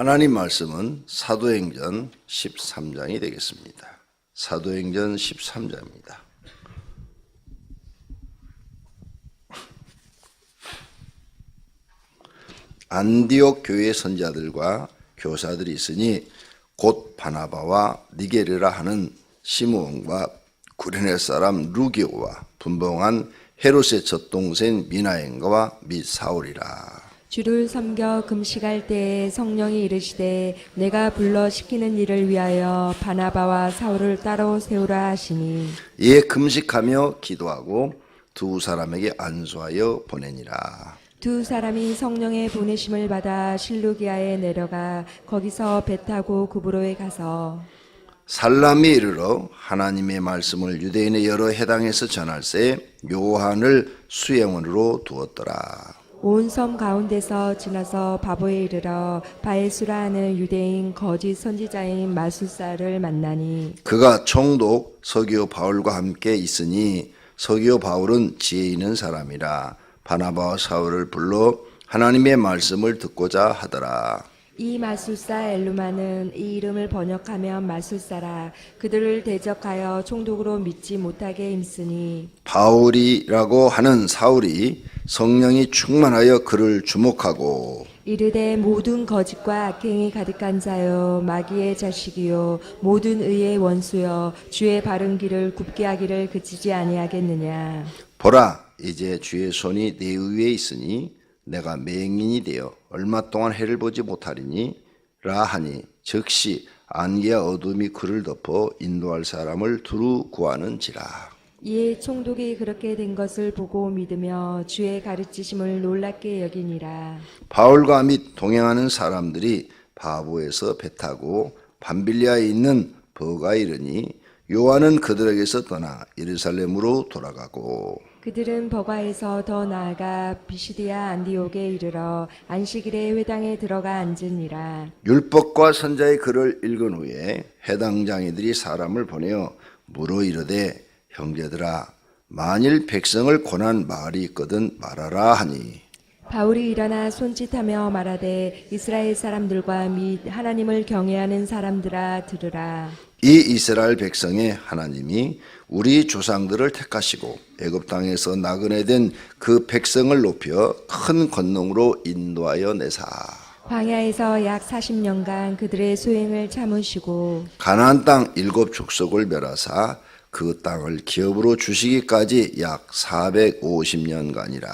하나님 말씀은 사도행전 13장이 되겠습니다. 사도행전 13장입니다. 안디옥 교회 선자들과 교사들이 있으니 곧 바나바와 니게르라 하는 시므온과 구레네 사람 루기오와 분봉한 헤롯의 젖동생 미나엔과 및 사울이라. 주를 섬겨 금식할 때에 성령이 이르시되 내가 불러 시키는 일을 위하여 바나바와 사울을 따로 세우라 하시니 이에 금식하며 기도하고 두 사람에게 안수하여 보내니라. 두 사람이 성령의 보내심을 받아 실루기아에 내려가 거기서 배 타고 구브로에 가서 살람이 이르러 하나님의 말씀을 유대인의 여러 해당에서 전할새 요한을 수행원으로 두었더라. 온 섬 가운데서 지나서 바보에 이르러 바에수라 하는 유대인 거짓 선지자인 마술사를 만나니 그가 총독 서기오 바울과 함께 있으니 서기오 바울은 지혜 있는 사람이라. 바나바와 사울을 불러 하나님의 말씀을 듣고자 하더라. 이 마술사 엘루마는 이 이름을 번역하면 마술사라. 그들을 대적하여 총독으로 믿지 못하게 힘쓰니 바울이라고 하는 사울이 성령이 충만하여 그를 주목하고 이르되 모든 거짓과 악행이 가득한 자요 마귀의 자식이요 모든 의의 원수요 주의 바른 길을 굽게 하기를 그치지 아니하겠느냐. 보라, 이제 주의 손이 내 위에 있으니 내가 맹인이 되어 얼마 동안 해를 보지 못하리니 라 하니 즉시 안개와 어둠이 그를 덮어 인도할 사람을 두루 구하는지라. 이에 총독이 그렇게 된 것을 보고 믿으며 주의 가르치심을 놀랍게 여기니라. 바울과 및 동행하는 사람들이 바보에서 배 타고 밤빌리아에 있는 버가에 이르니 요한은 그들에게서 떠나 예루살렘으로 돌아가고 그들은 버가에서 더 나아가 비시디아 안디옥에 이르러 안식일에 회당에 들어가 앉으니라. 율법과 선자의 글을 읽은 후에 해당 장이들이 사람을 보내어 물어 이르되 형제들아 만일 백성을 권한 말이 있거든 말하라 하니 바울이 일어나 손짓하며 말하되 이스라엘 사람들과 및 하나님을 경외하는 사람들아 들으라. 이 이스라엘 백성의 하나님이 우리 조상들을 택하시고 애굽 땅에서 나그네 된 그 백성을 높여 큰 권능으로 인도하여 내사 광야에서 약 40년간 그들의 소행을 참으시고 가나안 땅 7 족속을 멸하사 그 땅을 기업으로 주시기까지 약 450년간이라.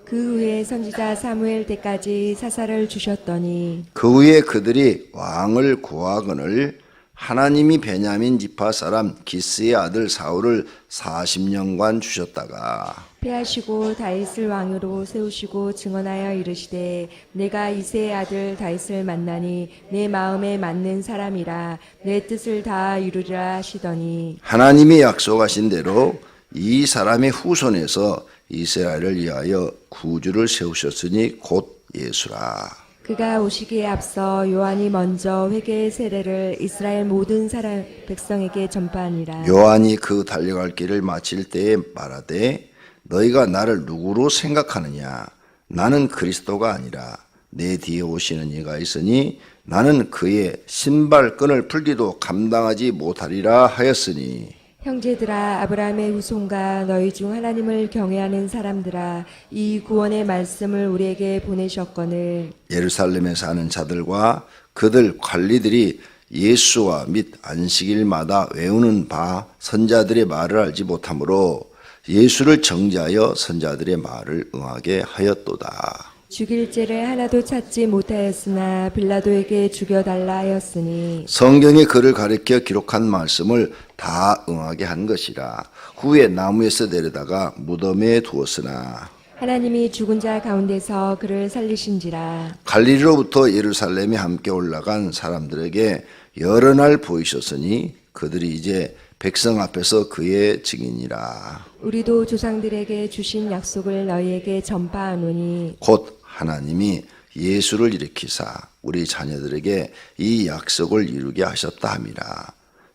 그 후에 선지자 사무엘 때까지 사사를 주셨더니 그 후에 그들이 왕을 구하거늘 하나님이 베냐민 지파 사람 기스의 아들 사울을 40년간 주셨다가 패하시고 다윗을 왕으로 세우시고 증언하여 이르시되 내가 이새의 아들 다윗을 만나니 내 마음에 맞는 사람이라 내 뜻을 다 이루리라 하시더니 하나님이 약속하신 대로 이 사람의 후손에서 이스라엘을 위하여 구주를 세우셨으니 곧 예수라. 그가 오시기에 앞서 요한이 먼저 회개의 세례를 이스라엘 모든 사람 백성에게 전파하니라. 요한이 그 달려갈 길을 마칠 때에 말하되 너희가 나를 누구로 생각하느냐? 나는 그리스도가 아니라 내 뒤에 오시는 이가 있으니 나는 그의 신발끈을 풀기도 감당하지 못하리라 하였으니 형제들아 아브라함의 후손과 너희 중 하나님을 경외하는 사람들아 이 구원의 말씀을 우리에게 보내셨거늘 예루살렘에 사는 자들과 그들 관리들이 예수와 및 안식일마다 외우는 바 선자들의 말을 알지 못하므로 예수를 정죄하여 선자들의 말을 응하게 하였도다. 죽일 죄를 하나도 찾지 못하였으나 빌라도에게 죽여달라 하였으니 성경이 그를 가리켜 기록한 말씀을 다 응하게 한 것이라. 후에 나무에서 내려다가 무덤에 두었으나 하나님이 죽은 자 가운데서 그를 살리신지라. 갈릴리로부터 예루살렘에 함께 올라간 사람들에게 여러 날 보이셨으니 그들이 이제 백성 앞에서 그의 증인이라. 우리도 조상들에게 주신 약속을 너희에게 전파하노니 곧 하나님이 예수를 일으키사 우리 자녀들에게 이 약속을 이루게 하셨다 함이라.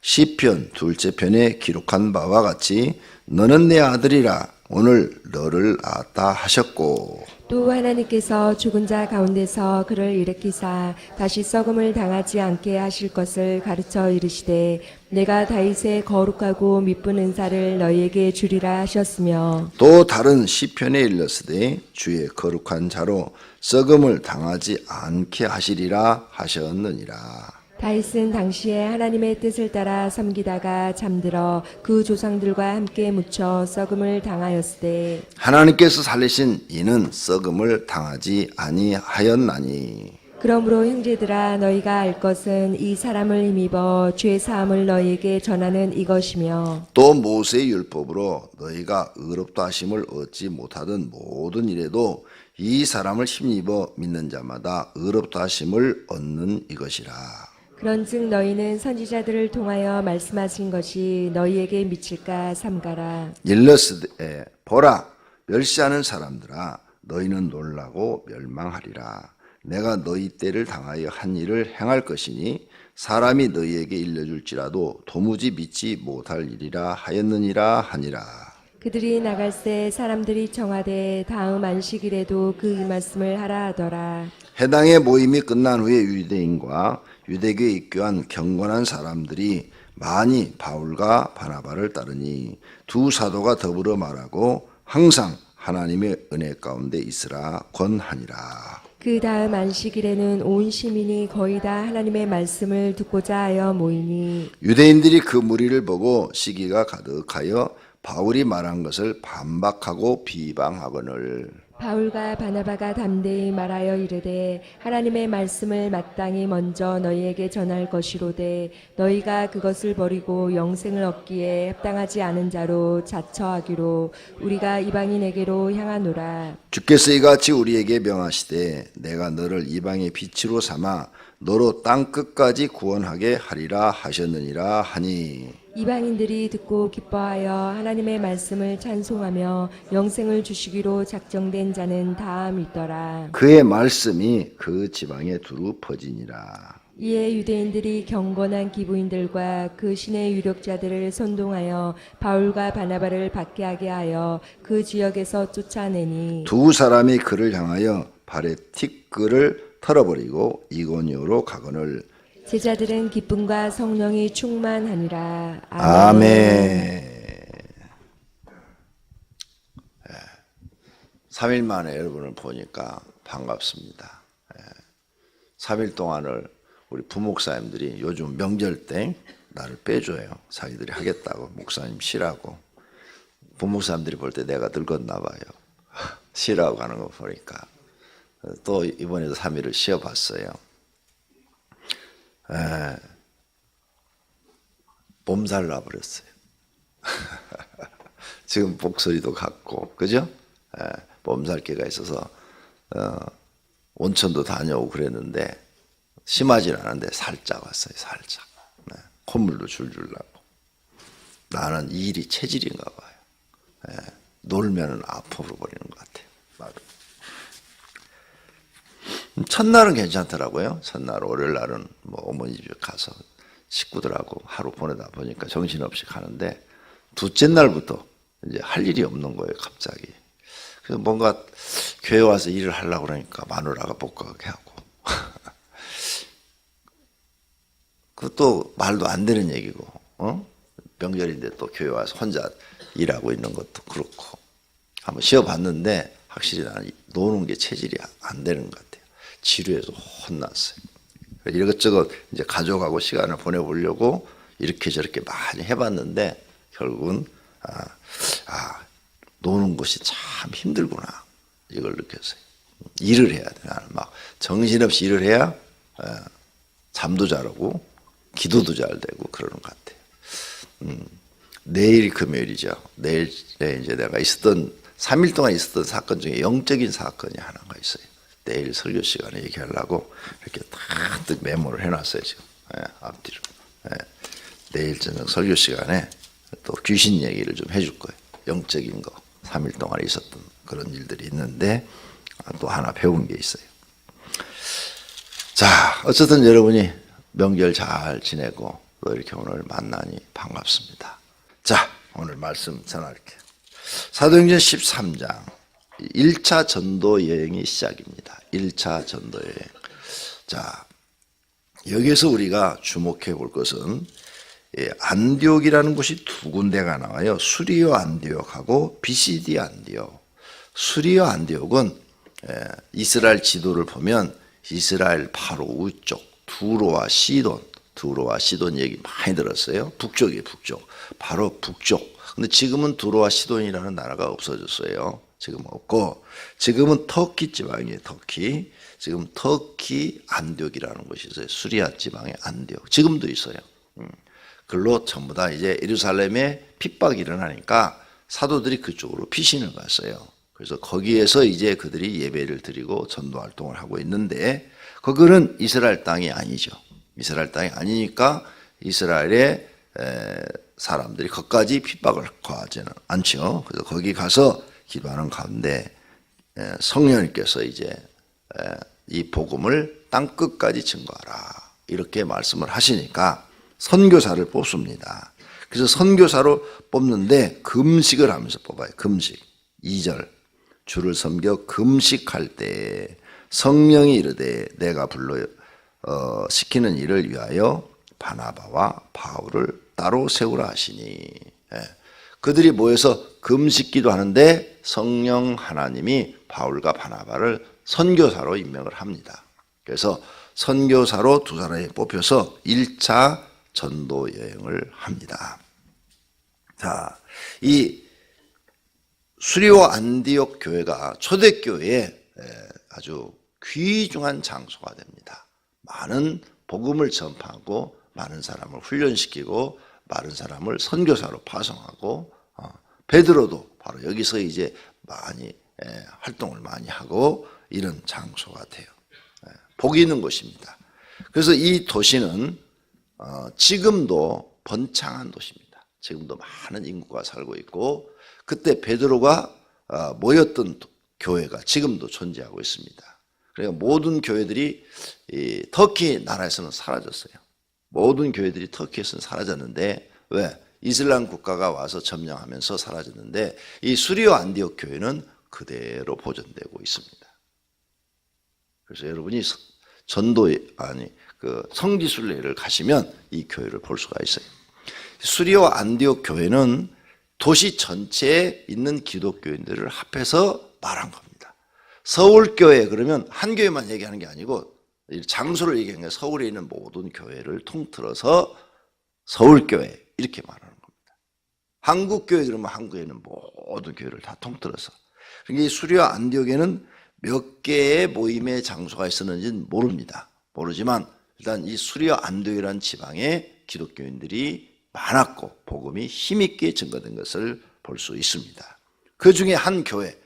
시편 2째 편에 기록한 바와 같이 너는 내 아들이라 오늘 너를 낳았다 하셨고 또 하나님께서 죽은 자 가운데서 그를 일으키사 다시 썩음을 당하지 않게 하실 것을 가르쳐 이르시되 내가 다윗의 거룩하고 미쁜 은사를 너희에게 주리라 하셨으며 또 다른 시편에 일렀으되 주의 거룩한 자로 썩음을 당하지 않게 하시리라 하셨느니라. 다윗은 당시에 하나님의 뜻을 따라 섬기다가 잠들어 그 조상들과 함께 묻혀 썩음을 당하였으되 하나님께서 살리신 이는 썩음을 당하지 아니하였나니. 그러므로 형제들아 너희가 알 것은 이 사람을 힘입어 죄 사함을 너희에게 전하는 이것이며 또 모세의 율법으로 너희가 의롭다 하심을 얻지 못하던 모든 일에도 이 사람을 힘입어 믿는 자마다 의롭다 하심을 얻는 이것이라. 그런즉 너희는 선지자들을 통하여 말씀하신 것이 너희에게 미칠까 삼가라. 일러스되 보라 멸시하는 사람들아 너희는 놀라고 멸망하리라. 내가 너희 때를 당하여 한 일을 행할 것이니 사람이 너희에게 일러줄지라도 도무지 믿지 못할 일이라 하였느니라 하니라. 그들이 나갈새 사람들이 청하되 다음 안식일에도 그 말씀을 하라 하더라. 해당의 모임이 끝난 후에 유대인과 유대교에 입교한 경건한 사람들이 많이 바울과 바나바를 따르니 두 사도가 더불어 말하고 항상 하나님의 은혜 가운데 있으라 권하니라. 그 다음 안식일에는 온 시민이 거의 다 하나님의 말씀을 듣고자 하여 모이니 유대인들이 그 무리를 보고 시기가 가득하여 바울이 말한 것을 반박하고 비방하거늘. 바울과 바나바가 담대히 말하여 이르되 하나님의 말씀을 마땅히 먼저 너희에게 전할 것이로되 너희가 그것을 버리고 영생을 얻기에 합당하지 않은 자로 자처하기로 우리가 이방인에게로 향하노라. 주께서 이같이 우리에게 명하시되 내가 너를 이방의 빛으로 삼아 너로 땅 끝까지 구원하게 하리라 하셨느니라 하니. 이방인들이 듣고 기뻐하여 하나님의 말씀을 찬송하며 영생을 주시기로 작정된 자는 다 믿더라. 그의 말씀이 그 지방에 두루 퍼지니라. 이에 유대인들이 경건한 기부인들과 그 신의 유력자들을 선동하여 바울과 바나바를 박해하게 하여 그 지역에서 쫓아내니 두 사람이 그를 향하여 발에 티끌을 털어버리고 이고니오로 가거늘. 제자들은 기쁨과 성령이 충만하니라. 아멘. 3일 만에 여러분을 보니까 반갑습니다. 3일 동안을 우리 부목사님들이 요즘 명절 때 나를 빼줘요. 자기들이 하겠다고 목사님 쉬라고. 부목사님들이 볼 때 내가 늙었나 봐요. 쉬라고 하는 거 보니까. 또 이번에도 3일을 쉬어봤어요. 몸살 나버렸어요. 지금 목소리도 같고, 그죠? 몸살기가 있어서 온천도 다녀오고 그랬는데 심하진 않은데 살짝 왔어요. 살짝. 콧물도 줄줄 나고. 나는 이 일이 체질인가 봐요. 놀면은 아파버려 버리는 것 같아요. 바로. 첫날은 괜찮더라고요. 첫날, 월요일 날은 뭐 어머니 집에 가서 식구들하고 하루 보내다 보니까 정신없이 가는데 둘째 날부터 이제 할 일이 없는 거예요, 갑자기. 그래서 뭔가 교회 와서 일을 하려고 그러니까 마누라가 못 가게 하고. 그것도 말도 안 되는 얘기고, 명절인데 또 교회 와서 혼자 일하고 있는 것도 그렇고. 한번 쉬어봤는데 확실히 나는 노는 게 체질이 안 되는 것 같아요. 지루해서 혼났어요. 이것저것 이제 가져가고 시간을 보내보려고 이렇게 저렇게 많이 해봤는데 결국은 노는 것이 참 힘들구나 이걸 느꼈어요. 일을 해야 돼. 나는 막 정신없이 일을 해야 잠도 잘 오고 기도도 잘 되고 그러는 것 같아요. 내일 금요일이죠. 내일에 이제 내가 3일 동안 있었던 사건 중에 영적인 사건이 하나가 있어요. 내일 설교 시간에 얘기하려고 이렇게 딱 메모를 해놨어요, 지금. 앞뒤로. 내일 저녁 설교 시간에 또 귀신 얘기를 좀 해줄 거예요. 영적인 거. 3일 동안 있었던 그런 일들이 있는데 또 하나 배운 게 있어요. 자, 어쨌든 여러분이 명절 잘 지내고 또 이렇게 오늘 만나니 반갑습니다. 자, 오늘 말씀 전할게요. 사도행전 13장 1차 전도 여행이 시작입니다. 1차 전도 여행. 자, 여기서 우리가 주목해 볼 것은 안디옥이라는 곳이 두 군데가 나와요. 수리오 안디옥하고 비시디 안디옥. 수리오 안디옥은 이스라엘 지도를 보면 이스라엘 바로 우쪽 두로와 시돈 얘기 많이 들었어요. 북쪽이에요, 북쪽. 바로 북쪽. 근데 지금은 두로와 시돈이라는 나라가 없어졌어요. 지금 없고, 지금은 터키 지방이에요, 터키. 지금 터키 안디옥이라는 곳이 있어요. 수리아 지방의 안디옥. 지금도 있어요. 글로 전부 다 이제 예루살렘에 핍박이 일어나니까 사도들이 그쪽으로 피신을 갔어요. 그래서 거기에서 이제 그들이 예배를 드리고 전도 활동을 하고 있는데, 거기는 이스라엘 땅이 아니죠. 이스라엘 땅이 아니니까 이스라엘의 사람들이 거기까지 핍박을 가하지는 않죠. 그래서 거기 가서 기도하는 가운데 성령님께서 이제 이 복음을 땅 끝까지 증거하라 이렇게 말씀을 하시니까 선교사를 뽑습니다. 그래서 선교사로 뽑는데 금식을 하면서 뽑아요. 금식. 2절 주를 섬겨 금식할 때 성령이 이르되 내가 불러 시키는 일을 위하여 바나바와 바울을 따로 세우라 하시니, 그들이 모여서 금식기도 하는데 성령 하나님이 바울과 바나바를 선교사로 임명을 합니다. 그래서 선교사로 두 사람이 뽑혀서 1차 전도 여행을 합니다. 자, 이 수리오 안디옥 교회가 초대교회의 아주 귀중한 장소가 됩니다. 많은 복음을 전파하고 많은 사람을 훈련시키고 많은 사람을 선교사로 파송하고, 베드로도 바로 여기서 이제 많이 활동을 많이 하고 이런 장소가 돼요. 복이 있는 곳입니다. 그래서 이 도시는 지금도 번창한 도시입니다. 지금도 많은 인구가 살고 있고, 그때 베드로가 모였던 교회가 지금도 존재하고 있습니다. 그러니까 모든 교회들이 이 터키 나라에서는 사라졌어요. 모든 교회들이 터키에서는 사라졌는데, 왜? 이슬람 국가가 와서 점령하면서 사라졌는데, 이 수리오 안디옥 교회는 그대로 보존되고 있습니다. 그래서 여러분이 성지순례를 가시면 이 교회를 볼 수가 있어요. 수리오 안디옥 교회는 도시 전체에 있는 기독교인들을 합해서 말한 겁니다. 서울교회 그러면 한 교회만 얘기하는 게 아니고 장소를 얘기하는 게 서울에 있는 모든 교회를 통틀어서 서울교회 이렇게 말하는 겁니다. 한국교회 그러면 한국에 있는 모든 교회를 다 통틀어서. 그러니까 이 수리오 안디옥에는 몇 개의 모임의 장소가 있었는지는 모릅니다. 모르지만 일단 이 수리오 안디옥이라는 지방에 기독교인들이 많았고 복음이 힘있게 증거된 것을 볼 수 있습니다. 그 중에 한 교회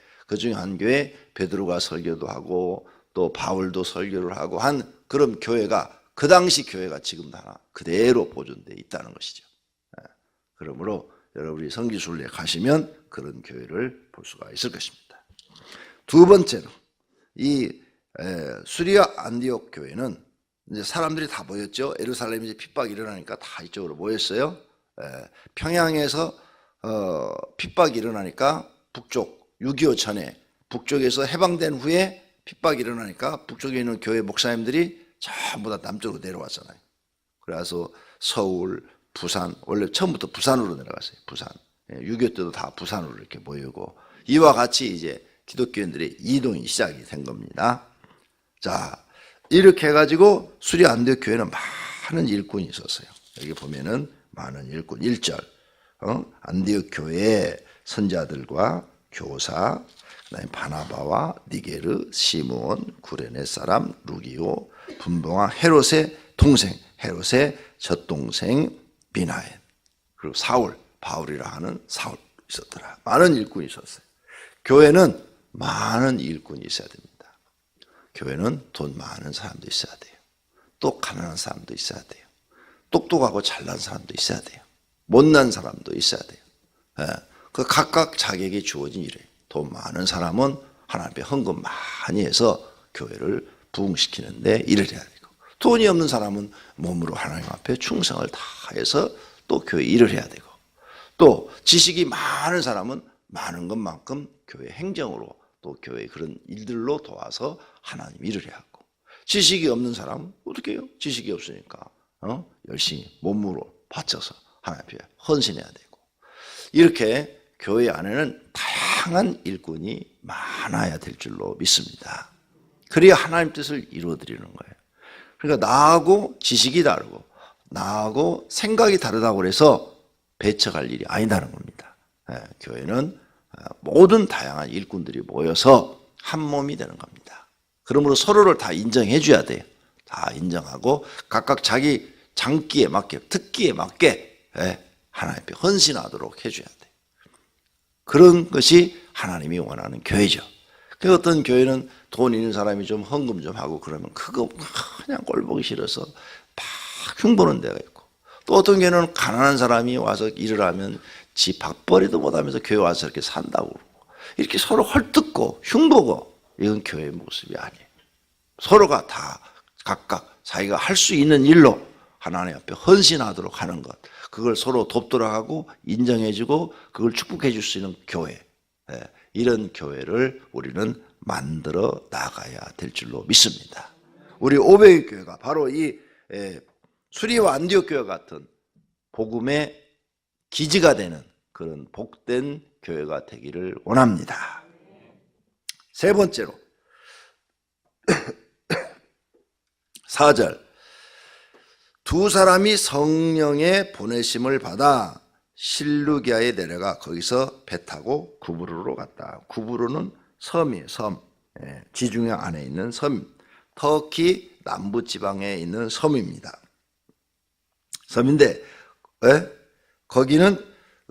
베드로가 설교도 하고 또 바울도 설교를 하고 한 그런 교회가, 그 당시 교회가 지금도 하나 그대로 보존되어 있다는 것이죠. 그러므로 여러분이 성지순례 가시면 그런 교회를 볼 수가 있을 것입니다. 두 번째로 이 수리오 안디옥 교회는 이제 사람들이 다 모였죠. 예루살렘에 이제 핍박이 일어나니까 다 이쪽으로 모였어요. 평양에서 핍박이 일어나니까 북쪽 6.25 전에 북쪽에서 해방된 후에 핍박이 일어나니까 북쪽에 있는 교회 목사님들이 전부 다 남쪽으로 내려왔잖아요. 그래서 서울, 부산, 원래 처음부터 부산으로 내려갔어요. 부산. 6.25 때도 다 부산으로 이렇게 모이고, 이와 같이 이제 기독교인들의 이동이 시작이 된 겁니다. 자, 이렇게 해가지고 수리오 안디옥 교회는 많은 일꾼이 있었어요. 여기 보면은 많은 일꾼. 1절 안디옥 교회의 선자들과 교사, 그다음에 바나바와 니게르, 시므온, 구레네 사람 루기오, 분봉왕 헤롯의 동생, 헤롯의 젖동생 비나엔, 그리고 사울, 바울이라 하는 사울 있었더라. 많은 일꾼이 있었어요. 교회는 많은 일꾼이 있어야 됩니다. 교회는 돈 많은 사람도 있어야 돼요. 또 가난한 사람도 있어야 돼요. 똑똑하고 잘난 사람도 있어야 돼요. 못난 사람도 있어야 돼요. 그 각각 자격이 주어진 일이에요. 돈 많은 사람은 하나님 앞에 헌금 많이 해서 교회를 부흥시키는데 일을 해야 되고, 돈이 없는 사람은 몸으로 하나님 앞에 충성을 다해서 또 교회 일을 해야 되고, 또 지식이 많은 사람은 많은 것만큼 교회 행정으로 또 교회의 그런 일들로 도와서 하나님 일을 해야 하고, 지식이 없는 사람은 어떻게 해요? 지식이 없으니까 열심히 몸으로 바쳐서 하나님 앞에 헌신해야 되고, 이렇게 교회 안에는 다양한 일꾼이 많아야 될 줄로 믿습니다. 그래야 하나님 뜻을 이루어드리는 거예요. 그러니까 나하고 지식이 다르고 나하고 생각이 다르다고 해서 배척할 일이 아니다는 겁니다. 교회는 모든 다양한 일꾼들이 모여서 한 몸이 되는 겁니다. 그러므로 서로를 다 인정해 줘야 돼요. 다 인정하고 각각 자기 장기에 맞게, 특기에 맞게 하나님 앞에 헌신하도록 해줘야 돼요. 그런 것이 하나님이 원하는 교회죠. 그 어떤 교회는 돈 있는 사람이 좀 헌금 좀 하고 그러면 그거 그냥 꼴 보기 싫어서 막 흉보는 데가 있고, 또 어떤 교회는 가난한 사람이 와서 일을 하면 지 밥벌이도 못하면서 교회 와서 이렇게 산다고 그러고, 이렇게 서로 헐뜯고 흉보고, 이건 교회의 모습이 아니에요. 서로가 다 각각 자기가 할 수 있는 일로 하나님 앞에 헌신하도록 하는 것, 그걸 서로 돕도록 하고 인정해주고 그걸 축복해 줄 수 있는 교회, 이런 교회를 우리는 만들어 나가야 될 줄로 믿습니다. 우리 오베이 교회가 바로 이 수리와 안디옥 교회 같은 복음의 기지가 되는 그런 복된 교회가 되기를 원합니다. 세 번째로 4절, 두 사람이 성령의 보내심을 받아 실루기아에 내려가 거기서 배 타고 구브로로 갔다. 구브로는 섬이에요. 섬. 지중해 안에 있는 섬. 터키 남부 지방에 있는 섬입니다. 섬인데 거기는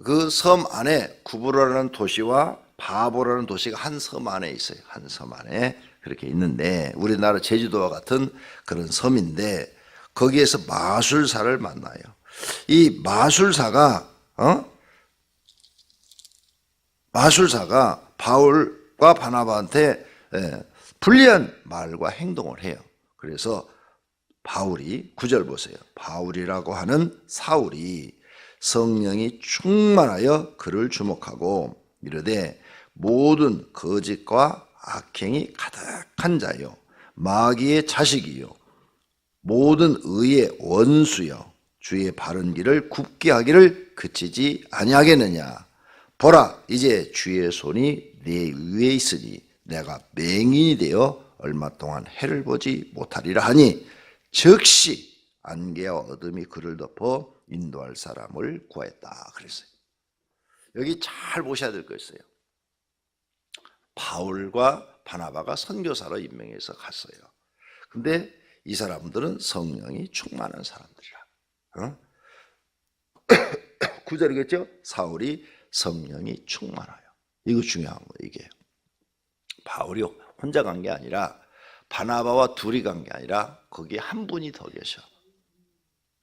그 섬 안에 구브로라는 도시와 바보라는 도시가 한 섬 안에 있어요. 한 섬 안에 그렇게 있는데, 우리나라 제주도와 같은 그런 섬인데 거기에서 마술사를 만나요. 이 마술사가 바울과 바나바한테 불리한 말과 행동을 해요. 그래서 바울이, 9절 보세요. 바울이라고 하는 사울이 성령이 충만하여 그를 주목하고 이르되 모든 거짓과 악행이 가득한 자요 마귀의 자식이요 모든 의의 원수여 주의 바른 길을 굽게 하기를 그치지 아니하겠느냐. 보라, 이제 주의 손이 내 위에 있으니 내가 맹인이 되어 얼마 동안 해를 보지 못하리라 하니 즉시 안개와 어둠이 그를 덮어 인도할 사람을 구하였다 그랬어요. 여기 잘 보셔야 될 거 있어요. 바울과 바나바가 선교사로 임명해서 갔어요. 근데 이 사람들은 성령이 충만한 사람들이라. 9절이겠죠? 사울이 성령이 충만하여. 이거 중요한 거예요. 이게 바울이 혼자 간 게 아니라 바나바와 둘이 간 게 아니라 거기에 한 분이 더 계셔.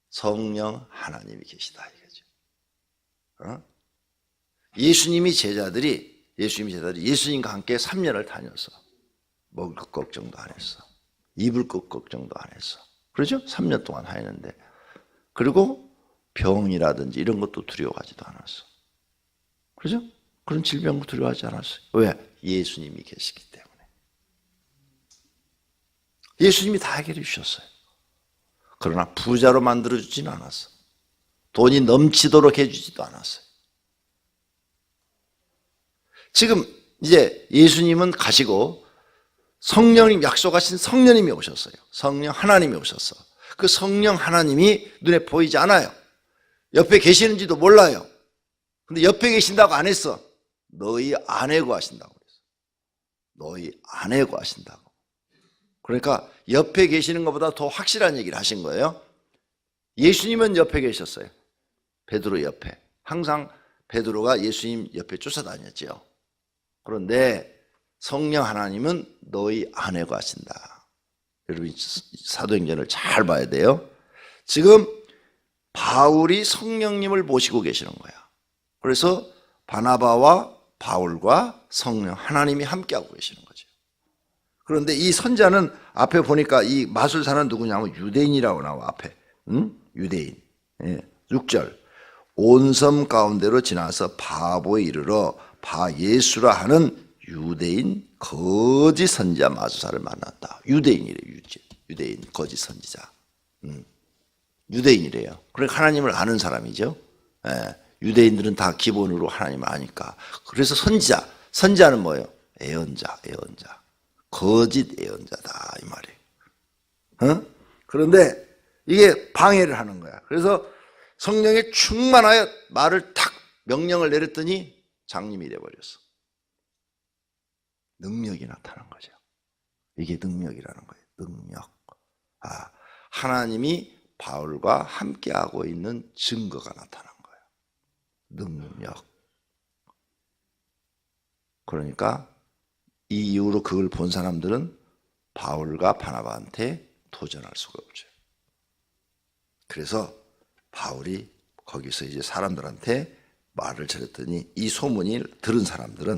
성령 하나님이 계시다 이거죠. 예수님이 제자들이 예수님과 함께 3년을 다녔어. 먹을 것 걱정도 안 했어. 입을 것 걱정도 안 했어. 그렇죠? 3년 동안 하였는데, 그리고 병이라든지 이런 것도 두려워하지도 않았어. 그렇죠? 그런 질병도 두려워하지 않았어요. 왜? 예수님이 계시기 때문에. 예수님이 다 해결해 주셨어요. 그러나 부자로 만들어주지는 않았어. 돈이 넘치도록 해주지도 않았어요. 지금 이제 예수님은 가시고 성령님, 약속하신 성령님이 오셨어요. 성령 하나님이 오셨어. 그 성령 하나님이 눈에 보이지 않아요. 옆에 계시는지도 몰라요. 근데 옆에 계신다고 안 했어. 너희 안에 거하신다고 그랬어. 너희 안에 거하신다고. 그러니까 옆에 계시는 것보다 더 확실한 얘기를 하신 거예요. 예수님은 옆에 계셨어요. 베드로 옆에. 항상 베드로가 예수님 옆에 쫓아다녔지요. 그런데 성령 하나님은 너희 안에 거하신다. 여러분 사도행전을 잘 봐야 돼요. 지금 바울이 성령님을 모시고 계시는 거야. 그래서 바나바와 바울과 성령 하나님이 함께하고 계시는 거죠. 그런데 이 선자는 앞에 보니까 이 마술사는 누구냐면 유대인이라고 나와 앞에. 유대인. 6절. 온 섬 가운데로 지나서 바보에 이르러 바 예수라 하는 유대인 거짓 선지자 마수사를 만났다. 유대인이래요. 유대인 거짓 선지자. 유대인이래요. 그러니까 하나님을 아는 사람이죠. 예, 유대인들은 다 기본으로 하나님을 아니까. 그래서 선지자는 뭐예요? 예언자. 거짓 예언자다 이 말이에요. 어? 그런데 이게 방해를 하는 거야. 그래서 성령에 충만하여 말을 탁 명령을 내렸더니 장님이 돼버렸어. 능력이 나타난 거죠. 이게 능력이라는 거예요. 능력. 하나님이 바울과 함께하고 있는 증거가 나타난 거예요. 능력. 그러니까 이 이후로 그걸 본 사람들은 바울과 바나바한테 도전할 수가 없죠. 그래서 바울이 거기서 이제 사람들한테 말을 전했더니 이 소문을 들은 사람들은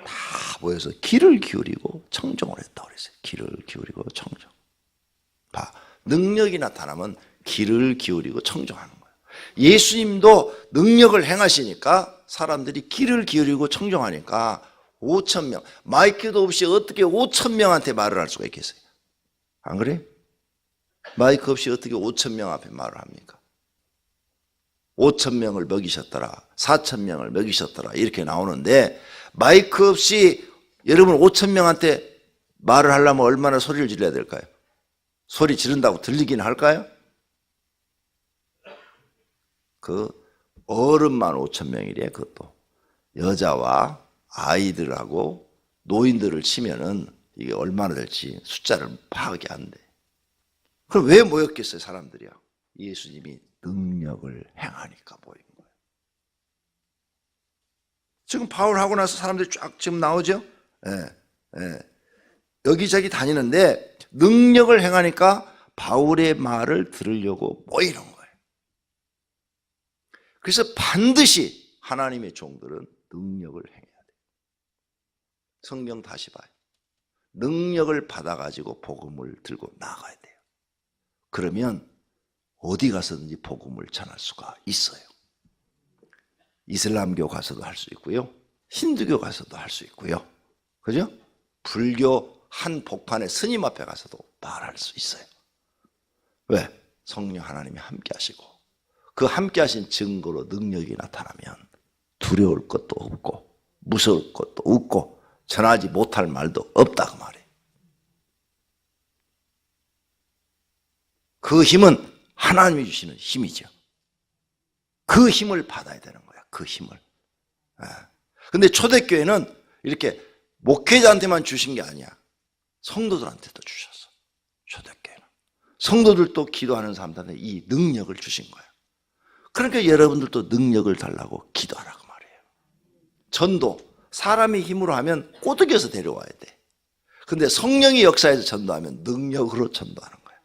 다 모여서 귀를 기울이고 청종을 했다고 그랬어요. 귀를 기울이고 청종. 능력이 나타나면 귀를 기울이고 청종하는 거예요. 예수님도 능력을 행하시니까 사람들이 귀를 기울이고 청종하니까 5,000명, 마이크도 없이 어떻게 5,000명한테 말을 할 수가 있겠어요? 안 그래? 마이크 없이 어떻게 5,000명 앞에 말을 합니까? 5,000명을 먹이셨더라, 4,000명을 먹이셨더라 이렇게 나오는데 마이크 없이 여러분 5,000명한테 말을 하려면 얼마나 소리를 질러야 될까요? 소리 지른다고 들리긴 할까요? 그 어른만 5,000명이래. 그것도 여자와 아이들하고 노인들을 치면은 이게 얼마나 될지 숫자를 파악이 안 돼. 그럼 왜 모였겠어요 사람들이요? 예수님이 능력을 행하니까 모인 거예요. 지금 바울 하고 나서 사람들이 쫙 지금 나오죠? 여기저기 다니는데 능력을 행하니까 바울의 말을 들으려고 모이는 거예요. 그래서 반드시 하나님의 종들은 능력을 행해야 돼요. 성경 다시 봐요. 능력을 받아가지고 복음을 들고 나가야 돼요. 그러면 어디 가서든지 복음을 전할 수가 있어요. 이슬람교 가서도 할 수 있고요. 힌두교 가서도 할 수 있고요. 그죠? 불교 한 복판에 스님 앞에 가서도 말할 수 있어요. 왜? 성령 하나님이 함께 하시고 그 함께 하신 증거로 능력이 나타나면 두려울 것도 없고 무서울 것도 없고 전하지 못할 말도 없다 그 말이에요. 그 힘은 하나님이 주시는 힘이죠. 그 힘을 받아야 되는 거야. 그 힘을. 근데 초대교회는 이렇게 목회자한테만 주신 게 아니야. 성도들한테도 주셨어. 초대교회는. 성도들도 기도하는 사람들한테 이 능력을 주신 거야. 그러니까 여러분들도 능력을 달라고 기도하라고 말이에요. 전도, 사람의 힘으로 하면 꼬드겨서 데려와야 돼. 근데 성령의 역사에서 전도하면 능력으로 전도하는 거야.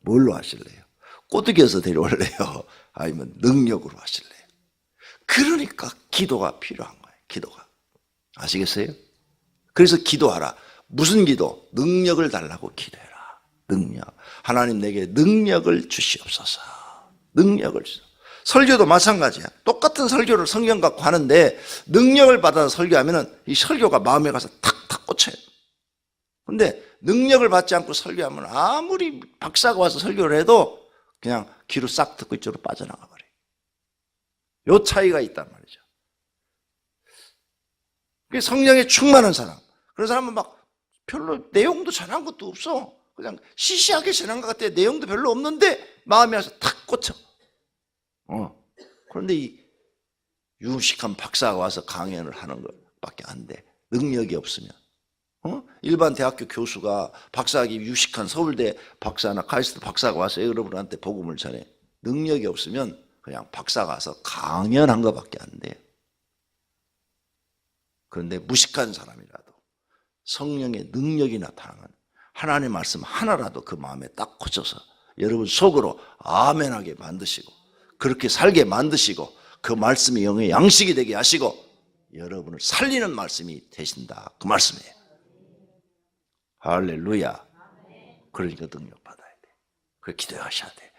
뭘로 하실래요? 꼬드겨서 데려올래요? 아니면 능력으로 하실래요? 그러니까 기도가 필요한 거예요. 기도가. 아시겠어요? 그래서 기도하라. 무슨 기도? 능력을 달라고 기도해라. 능력. 하나님 내게 능력을 주시옵소서. 능력을 주시옵소서. 설교도 마찬가지야. 똑같은 설교를 성경 갖고 하는데 능력을 받아서 설교하면 이 설교가 마음에 가서 탁탁 꽂혀요. 근데 능력을 받지 않고 설교하면 아무리 박사가 와서 설교를 해도 그냥 귀로 싹 듣고 이쪽으로 빠져나가 버려요. 요 차이가 있단 말이죠. 성령에 충만한 사람, 그런 사람은 막 별로 내용도 전한 것도 없어. 그냥 시시하게 전한 것 같아. 내용도 별로 없는데 마음에 와서 탁 꽂혀. 그런데 이 유식한 박사가 와서 강연을 하는 것밖에 안 돼. 능력이 없으면. 일반 대학교 교수가 박사학위 유식한 서울대 박사나 카이스트 박사가 와서 여러분한테 복음을 전해. 능력이 없으면 그냥 박사가 와서 강연한 것밖에 안 돼요. 그런데 무식한 사람이라도 성령의 능력이 나타나면 하나님의 말씀 하나라도 그 마음에 딱 꽂혀서 여러분 속으로 아멘하게 만드시고 그렇게 살게 만드시고 그 말씀이 영의 양식이 되게 하시고 여러분을 살리는 말씀이 되신다. 그 말씀이에요. 할렐루야. 그러니까 능력 받아야 돼. 그렇게 기도하셔야 돼.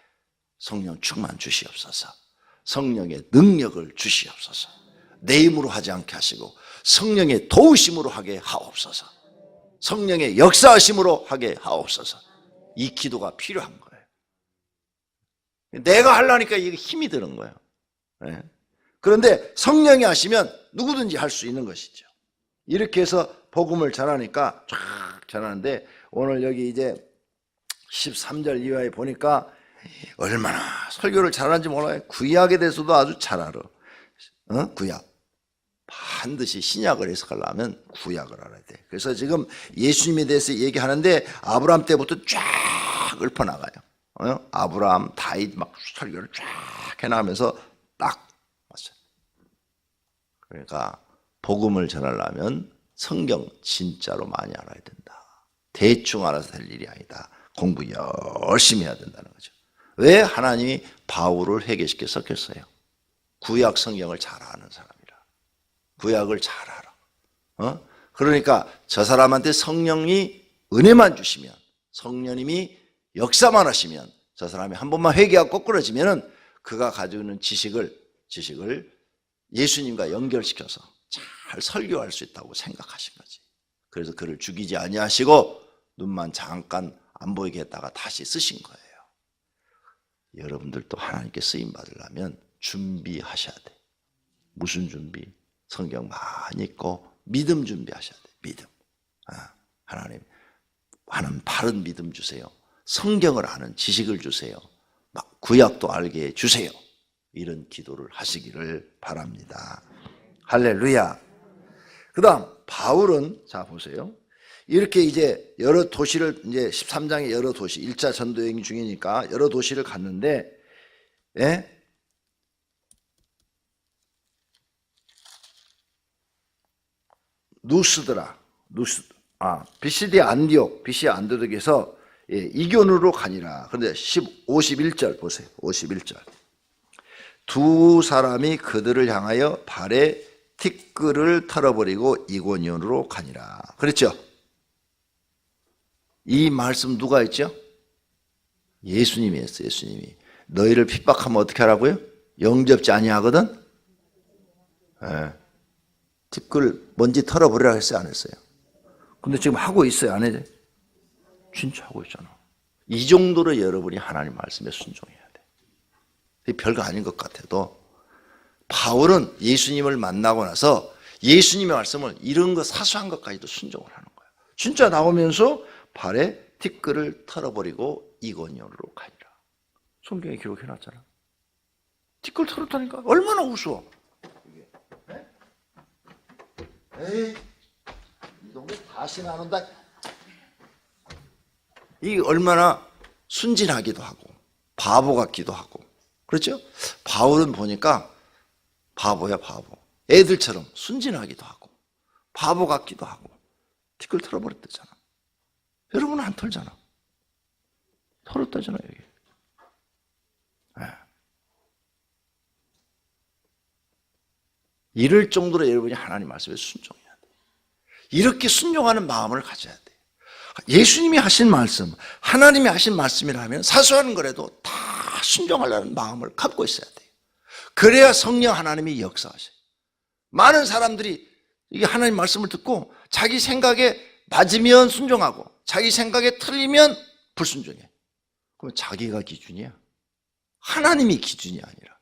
성령 충만 주시옵소서. 성령의 능력을 주시옵소서. 내 힘으로 하지 않게 하시고 성령의 도우심으로 하게 하옵소서. 성령의 역사하심으로 하게 하옵소서. 이 기도가 필요한 거예요. 내가 하려니까 이게 힘이 드는 거예요. 네. 그런데 성령이 하시면 누구든지 할 수 있는 것이죠. 이렇게 해서 복음을 전하니까 쫙 전하는데, 오늘 여기 이제 13절 이하에 보니까 얼마나 설교를 잘하는지 몰라요. 구약에 대해서도 아주 잘 알아. 구약. 반드시 신약을 해석하려면 구약을 알아야 돼. 그래서 지금 예수님에 대해서 얘기하는데 아브라함 때부터 쫙 읊어나가요. 아브라함, 다윗 막 설교를 쫙 해나가면서 딱 왔어요. 그러니까 복음을 전하려면 성경 진짜로 많이 알아야 된다. 대충 알아서 될 일이 아니다. 공부 열심히 해야 된다는 거죠. 왜 하나님이 바울을 회개시켜 섞였어요? 구약 성경을 잘 아는 사람이라. 구약을 잘 알아. 그러니까 저 사람한테 성령이 은혜만 주시면, 성령님이 역사만 하시면, 저 사람이 한 번만 회개하고 거꾸러지면은 그가 가지고 있는 지식을 예수님과 연결시켜서 잘 설교할 수 있다고 생각하신 거지. 그래서 그를 죽이지 아니하시고 눈만 잠깐 안 보이게 했다가 다시 쓰신 거예요. 여러분들도 하나님께 쓰임 받으려면 준비하셔야 돼. 무슨 준비? 성경 많이 읽고 믿음 준비하셔야 돼. 믿음. 하나님 바른 믿음 주세요. 성경을 아는 지식을 주세요. 막 구약도 알게 해 주세요. 이런 기도를 하시기를 바랍니다. 할렐루야. 그 다음 바울은, 자 보세요. 이렇게 이제 여러 도시를, 이제 13장의 여러 도시, 1차 전도여행 중이니까 여러 도시를 갔는데, 예? 비시디 안디옥에서 이교누로 가니라. 그런데 51절 보세요. 51절. 두 사람이 그들을 향하여 발에 티끌을 털어버리고 이고니온으로 가니라. 그랬죠? 이 말씀 누가 했죠? 예수님이 했어요. 예수님이. 너희를 핍박하면 어떻게 하라고요? 영접지 아니하거든? 네. 티끌 먼지 털어버리라 했어요? 안 했어요? 근데 지금 하고 있어요? 안 해요? 진짜 하고 있잖아. 이 정도로 여러분이 하나님 말씀에 순종해야 돼. 별거 아닌 것 같아도 바울은 예수님을 만나고 나서 예수님의 말씀을 이런 거 사소한 것까지도 순종을 하는 거예요. 진짜 나오면서 발에 티끌을 털어버리고 이고니온으로 가니라. 성경에 기록해놨잖아. 티끌 털었다니까. 얼마나 우스워. 에이, 이 동네 다시는 안 온다. 이게 얼마나 순진하기도 하고 바보 같기도 하고, 그렇죠? 바울은 보니까 바보야, 바보. 애들처럼 순진하기도 하고 바보 같기도 하고 티끌 털어버렸다잖아. 여러분은 안 털잖아. 털었다잖아, 여기. 네. 이럴 정도로 여러분이 하나님 말씀에 순종해야 돼. 이렇게 순종하는 마음을 가져야 돼. 예수님이 하신 말씀, 하나님이 하신 말씀이라면 사소한 거라도 다 순종하려는 마음을 갖고 있어야 돼요. 그래야 성령 하나님이 역사하셔요. 많은 사람들이 이게 하나님 말씀을 듣고 자기 생각에 맞으면 순종하고 자기 생각에 틀리면 불순종해. 그럼 자기가 기준이야. 하나님이 기준이 아니라.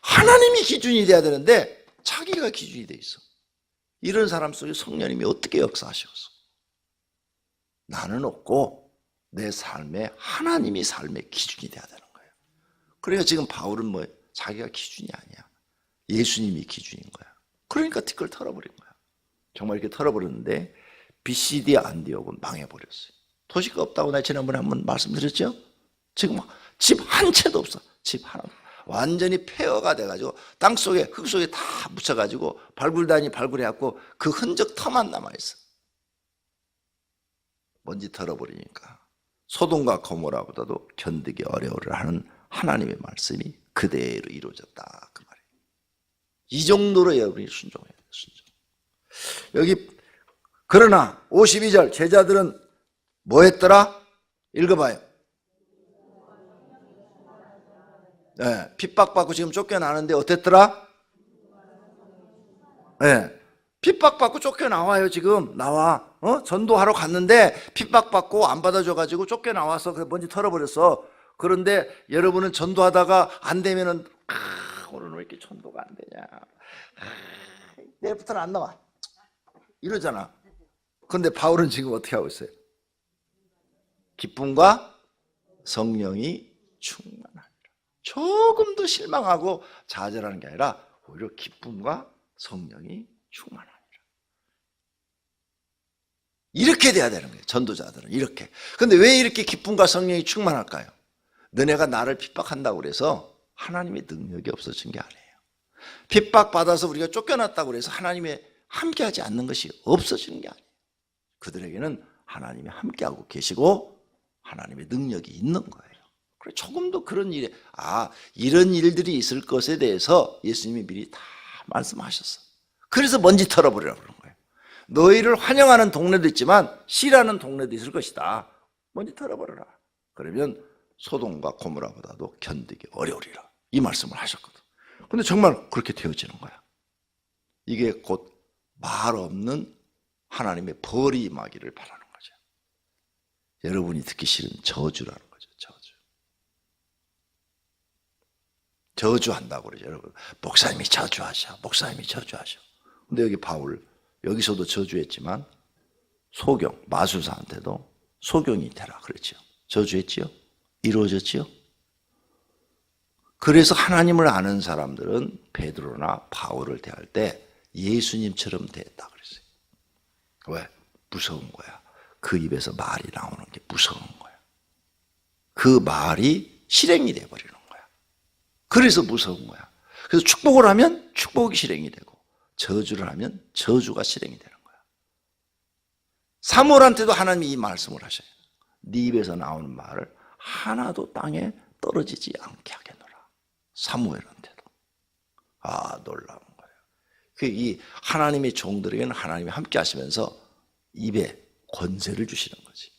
하나님이 기준이 돼야 되는데 자기가 기준이 돼 있어. 이런 사람 속에 성령님이 어떻게 역사하셔서 나는 없고 내 삶에 하나님이 삶의 기준이 돼야 되는 거예요. 그러니까 지금 바울은 뭐예요? 자기가 기준이 아니야. 예수님이 기준인 거야. 그러니까 티끌 털어버린 거야. 정말 이렇게 털어버렸는데 비시디 안디옥은 망해버렸어요. 도시가 없다고 내가 지난번에 한번 말씀드렸죠? 지금 집 한 채도 없어. 집 하나도. 완전히 폐허가 돼가지고 땅속에 흙 속에 다 묻혀가지고 발굴단이 발굴해갖고 그 흔적 터만 남아있어. 먼지 털어버리니까 소돔과 고모라보다도 견디기 어려워를 하는 하나님의 말씀이 그대로 이루어졌다, 그 말이에요. 이 정도로 여러분이 순종해야 돼요. 순종. 여기 그러나 52절 제자들은 뭐 했더라? 읽어봐요. 네, 핍박받고 지금 쫓겨나는데 어땠더라? 예. 핍박받고 쫓겨나와요. 지금 나와. 전도하러 갔는데 핍박받고 안 받아줘가지고 쫓겨나와서 먼지 털어버렸어. 그런데 여러분은 전도하다가 안 되면은 오늘 왜 이렇게 전도가 안 되냐, 내일부터는 안 나와 이러잖아. 그런데 바울은 지금 어떻게 하고 있어요? 기쁨과 성령이 충만하니라. 조금도 실망하고 좌절하는 게 아니라 오히려 기쁨과 성령이 충만하니라. 이렇게 돼야 되는 거예요. 전도자들은 이렇게. 근데 왜 이렇게 기쁨과 성령이 충만할까요? 너네가 나를 핍박한다고 그래서 하나님의 능력이 없어진 게 아니에요. 핍박받아서 우리가 쫓겨났다고 그래서 하나님의 함께하지 않는 것이 없어지는 게 아니에요. 그들에게는 하나님이 함께하고 계시고 하나님의 능력이 있는 거예요. 그래, 조금도 그런 일에 이런 일들이 있을 것에 대해서 예수님이 미리 다 말씀하셨어. 그래서 먼지 털어버리라고 그런 거예요. 너희를 환영하는 동네도 있지만 싫어하는 동네도 있을 것이다. 먼지 털어버려라. 그러면 소돔과 고모라보다도 견디기 어려우리라. 이 말씀을 하셨거든. 근데 정말 그렇게 되어지는 거야. 이게 곧 말 없는 하나님의 벌이 임하기를 바라는 거죠. 여러분이 듣기 싫은 저주라는 거죠. 저주한다고 그러죠. 여러분, 목사님이 저주하셔. 목사님이 저주하셔. 근데 여기 바울, 여기서도 저주했지만 소경, 마술사한테도 소경이 되라 그랬죠. 저주했지요. 이루어졌지요. 그래서 하나님을 아는 사람들은 베드로나 바울을 대할 때 예수님처럼 대했다 그랬어요. 왜? 무서운 거야. 그 입에서 말이 나오는 게 무서운 거야. 그 말이 실행이 돼버리는 거야. 그래서 무서운 거야. 그래서 축복을 하면 축복이 실행이 되고 저주를 하면 저주가 실행이 되는 거야. 사무엘한테도 하나님이 이 말씀을 하셔요. 네 입에서 나오는 말을 하나도 땅에 떨어지지 않게 하겠노라. 사무엘한테도. 놀라운 거예요. 이 하나님의 종들에게는 하나님이 함께 하시면서 입에 권세를 주시는 거지.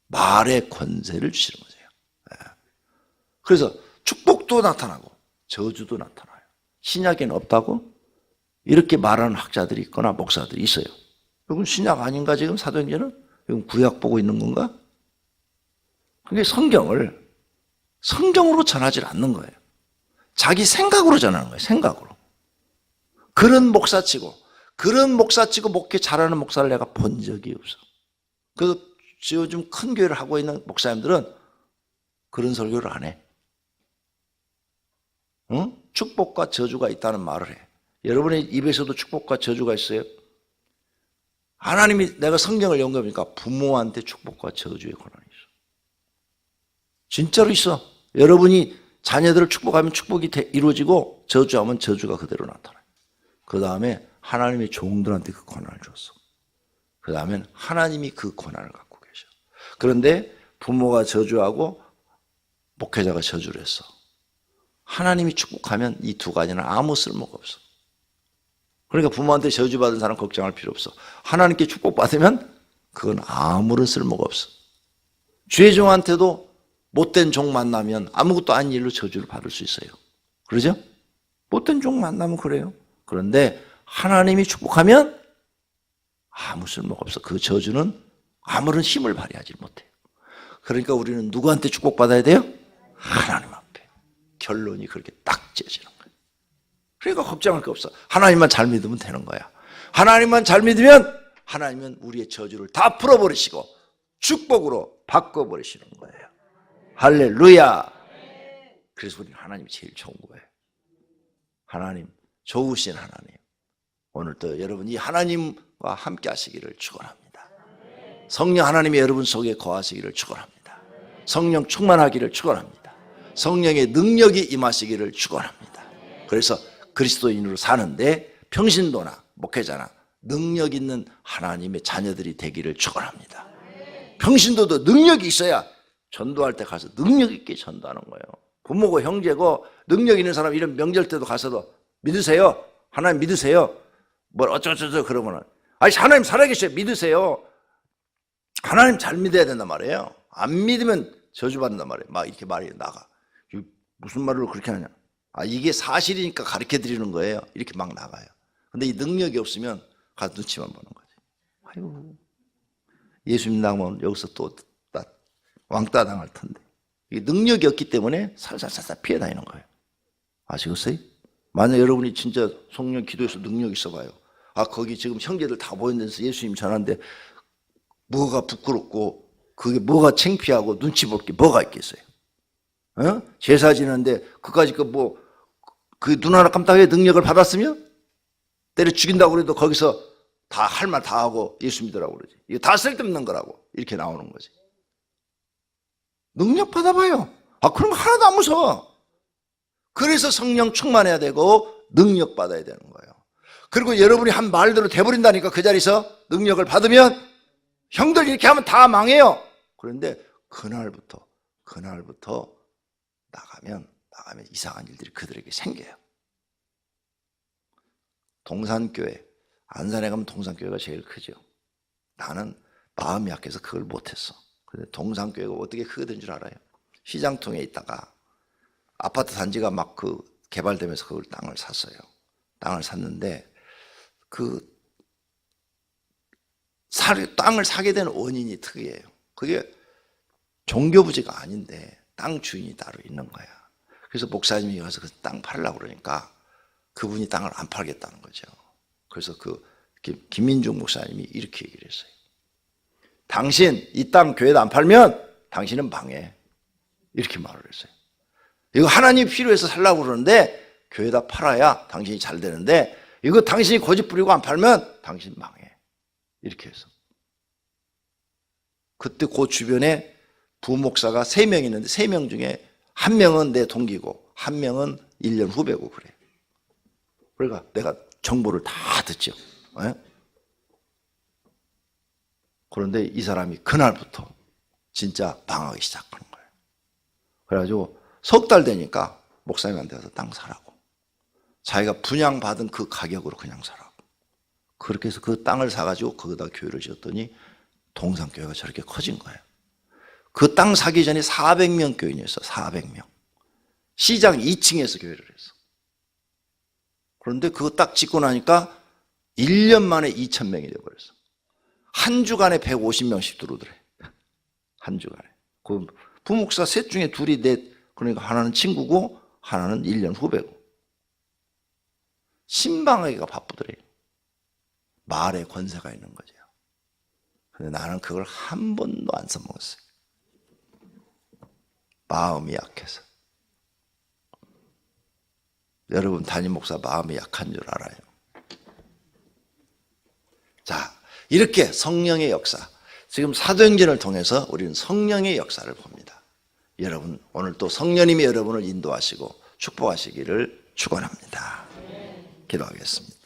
말에 권세를 주시는 거예요. 그래서 축복도 나타나고 저주도 나타나요. 신약에는 없다고? 이렇게 말하는 학자들이 있거나 목사들이 있어요. 이건 신약 아닌가 지금 사도행전은? 이건 구약 보고 있는 건가? 그게 성경으로 전하지 않는 거예요. 자기 생각으로 전하는 거예요. 생각으로. 그런 목사치고 목회 잘하는 목사를 내가 본 적이 없어. 그래서 요즘 큰 교회를 하고 있는 목사님들은 그런 설교를 안 해. 축복과 저주가 있다는 말을 해. 여러분의 입에서도 축복과 저주가 있어요? 하나님이, 내가 성경을 연구해보니까 부모한테 축복과 저주의 권한이 있어. 진짜로 있어. 여러분이 자녀들을 축복하면 축복이 이루어지고 저주하면 저주가 그대로 나타나요. 그 다음에 하나님의 종들한테 그 권한을 줬어. 그 다음엔 하나님이 그 권한을 갖고 계셔. 그런데 부모가 저주하고 목회자가 저주를 했어. 하나님이 축복하면 이 두 가지는 아무 쓸모가 없어. 그러니까 부모한테 저주받은 사람 걱정할 필요 없어. 하나님께 축복받으면 그건 아무런 쓸모가 없어. 주의 종한테도 못된 종 만나면 아무것도 아닌 일로 저주를 받을 수 있어요. 그러죠? 못된 종 만나면 그래요. 그런데 하나님이 축복하면 아무 쓸모가 없어. 그 저주는 아무런 힘을 발휘하지 못해요. 그러니까 우리는 누구한테 축복받아야 돼요? 하나님 앞에. 결론이 그렇게 딱 지어지는 거예요. 그러니까 걱정할 게 없어. 하나님만 잘 믿으면 되는 거야. 하나님만 잘 믿으면 하나님은 우리의 저주를 다 풀어버리시고 축복으로 바꿔버리시는 거예요. 할렐루야. 그래서 우리는 하나님이 제일 좋은 거예요. 하나님, 좋으신 하나님. 오늘도 여러분이 하나님과 함께 하시기를 축원합니다. 성령 하나님이 여러분 속에 거하시기를 축원합니다. 성령 충만하기를 축원합니다. 성령의 능력이 임하시기를 축원합니다. 그래서 그리스도인으로 사는데 평신도나 목회자나 능력 있는 하나님의 자녀들이 되기를 축원합니다. 평신도도 능력이 있어야 전도할 때 가서 능력 있게 전도하는 거예요. 부모고 형제고 능력 있는 사람 이런 명절 때도 가서도 믿으세요. 하나님 믿으세요. 뭘 어쩌저쩌 그러면은 하나님 살아계셔요. 믿으세요. 하나님 잘 믿어야 된단 말이에요. 안 믿으면 저주받는단 말이에요. 막 이렇게 말이 나가. 무슨 말을 그렇게 하냐. 이게 사실이니까 가르쳐 드리는 거예요. 이렇게 막 나가요. 근데 이 능력이 없으면 가서 눈치만 보는 거지. 아이고, 예수 믿는다면 여기서 또 왕따 당할 텐데. 이게 능력이 없기 때문에 살살살살 피해 다니는 거예요. 아시겠어요? 만약 여러분이 진짜 성령 기도에서 능력 있어 봐요. 아, 거기 지금 형제들 다 모인 데서 예수님 전하는데 뭐가 부끄럽고 그게 뭐가 창피하고 눈치 볼 게 뭐가 있겠어요? 어? 제사 지는데 그까짓 그 눈 하나 깜짝에 능력을 받았으면 때려 죽인다고 그래도 거기서 다 할 말 다 하고 예수 믿으라고 그러지. 이거 다 쓸데없는 거라고 이렇게 나오는 거지. 능력 받아봐요. 아, 그런 거 하나도 안 무서워. 그래서 성령 충만해야 되고 능력 받아야 되는 거예요. 그리고 여러분이 한 말대로 돼버린다니까. 그 자리에서 능력을 받으면 형들 이렇게 하면 다 망해요. 그런데 그날부터 나가면 이상한 일들이 그들에게 생겨요. 동산교회, 안산에 가면 동산교회가 제일 크죠. 나는 마음이 약해서 그걸 못했어. 근데 동산교회가 어떻게 크거든 줄 알아요? 시장통에 있다가 아파트 단지가 막 개발되면서 그걸 땅을 샀어요. 땅을 샀는데 땅을 사게 된 원인이 특이해요. 그게 종교 부지가 아닌데 땅 주인이 따로 있는 거야. 그래서 목사님이 가서 그 땅 팔려고 그러니까 그분이 땅을 안 팔겠다는 거죠. 그래서 김민중 목사님이 이렇게 얘기를 했어요. 당신 이 땅 교회도 안 팔면 당신은 망해. 이렇게 말을 했어요. 이거 하나님 필요해서 살려고 그러는데 교회다 팔아야 당신이 잘 되는데 이거 당신이 고집 부리고 안 팔면 당신 망해. 이렇게 해서. 그때 그 주변에 부목사가 3명 있는데 3명 중에 1명은 내 동기고 1명은 1년 후배고 그래요. 그러니까 내가 정보를 다 듣죠. 네? 그런데 이 사람이 그날부터 진짜 망하기 시작하는 거예요. 그래가지고 석 달 되니까 목사님한테 가서 땅 사라고. 자기가 분양받은 그 가격으로 그냥 사라고. 그렇게 해서 그 땅을 사가지고 거기다 교회를 지었더니 동산교회가 저렇게 커진 거예요. 그 땅 사기 전에 400명 교인이었어. 400명. 시장 2층에서 교회를 했어. 그런데 그거 딱 짓고 나니까 1년 만에 2,000명이 돼버렸어. 한 주간에 150명씩 들어오더래. 한 주간에. 그 부목사 셋 중에 둘이 그러니까 하나는 친구고 하나는 1년 후배고. 신방하기가 바쁘더래. 말에 권세가 있는 거죠. 근데 나는 그걸 한 번도 안 써먹었어요. 마음이 약해서. 여러분 담임 목사 마음이 약한 줄 알아요. 자, 이렇게 성령의 역사. 지금 사도행전을 통해서 우리는 성령의 역사를 봅니다. 여러분 오늘 또 성령님이 여러분을 인도하시고 축복하시기를 축원합니다. 기도하겠습니다.